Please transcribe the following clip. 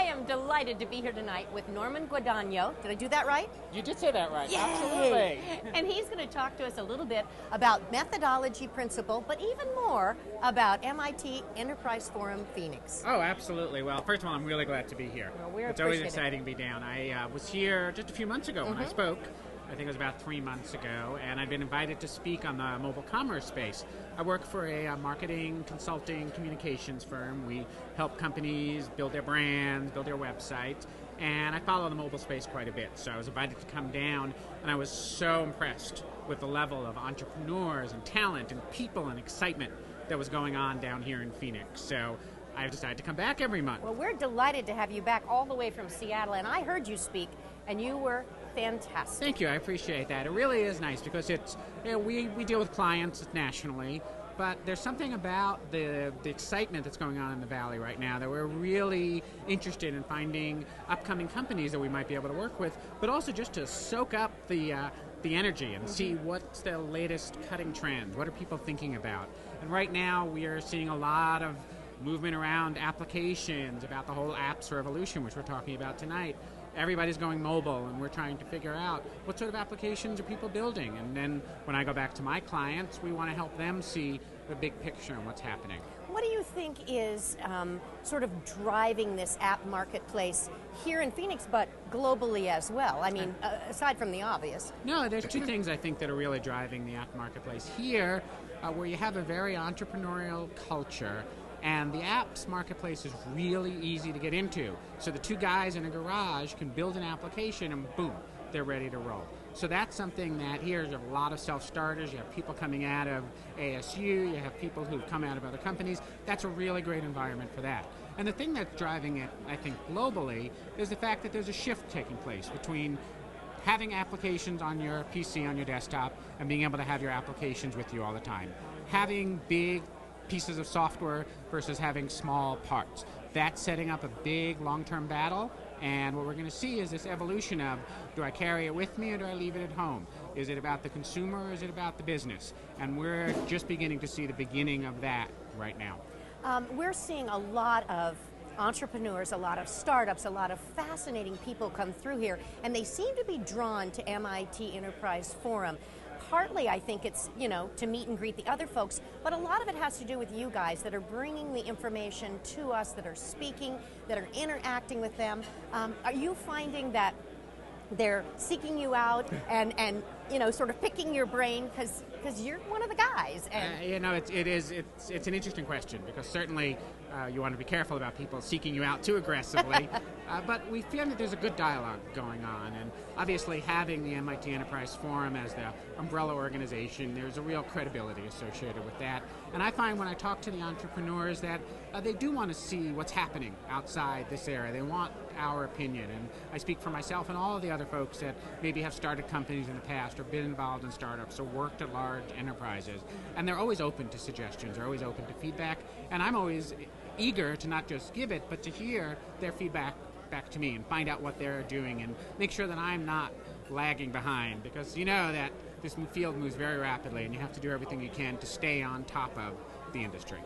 am delighted to be here tonight with Norman Guadagno. Did I do that right? You did say that right. Yay! Absolutely. And he's going to talk to us a little bit about methodology principle, but even more about MIT Enterprise Forum Phoenix. Oh, absolutely. Well, first of all, I'm really glad to be here. Well, it's always exciting to be down. I was here just a few months ago when I spoke. I think it was about 3 months ago, and I've been invited to speak on the mobile commerce space. I work for a marketing, consulting, communications firm. We help companies build their brands, build their websites, and I follow the mobile space quite a bit. So I was invited to come down, and I was so impressed with the level of entrepreneurs and talent and people and excitement that was going on down here in Phoenix. So I've decided to come back every month. Well, we're delighted to have you back all the way from Seattle, and I heard you speak, and you were fantastic. Thank you. I appreciate that. It really is nice because it's we deal with clients nationally, but there's something about the excitement that's going on in the Valley right now that we're really interested in finding upcoming companies that we might be able to work with, but also just to soak up the energy and see what's the latest cutting trends. What are people thinking about? And right now we are seeing a lot of movement around applications, about the whole apps revolution, which we're talking about tonight. Everybody's going mobile, and we're trying to figure out what sort of applications are people building. And then when I go back to my clients, we want to help them see the big picture and what's happening. What do you think is sort of driving this app marketplace here in Phoenix, but globally as well? I mean, aside from the obvious. No, there's two things I think that are really driving the app marketplace. Here, where you have a very entrepreneurial culture, and the apps marketplace is really easy to get into. So the two guys in a garage can build an application and boom, they're ready to roll. So that's something that here you have a lot of self-starters. You have people coming out of ASU. You have people who've come out of other companies. That's a really great environment for that. And the thing that's driving it, I think, globally is the fact that there's a shift taking place between having applications on your PC, on your desktop, and being able to have your applications with you all the time. Having big pieces of software versus having small parts. That's setting up a big long-term battle, and what we're going to see is this evolution of, do I carry it with me or do I leave it at home? Is it about the consumer or is it about the business? And we're just beginning to see the beginning of that right now. We're seeing a lot of entrepreneurs, a lot of startups, a lot of fascinating people come through here, and they seem to be drawn to MIT Enterprise Forum. Partly, I think it's, to meet and greet the other folks, but a lot of it has to do with you guys that are bringing the information to us, that are speaking, that are interacting with them. Are you finding that they're seeking you out and sort of picking your brain because you're one of the guys? And it's an interesting question, because certainly you want to be careful about people seeking you out too aggressively, but we feel that there's a good dialogue going on, and obviously having the MIT Enterprise Forum as the umbrella organization, there's a real credibility associated with that. And I find when I talk to the entrepreneurs that they do want to see what's happening outside this area. They want our opinion, and I speak for myself and all of the other folks that maybe have started companies in the past or been involved in startups or worked at large enterprises, and they're always open to suggestions, they're always open to feedback, and I'm always eager to not just give it, but to hear their feedback back to me and find out what they're doing and make sure that I'm not lagging behind, because you know that this field moves very rapidly and you have to do everything you can to stay on top of the industry.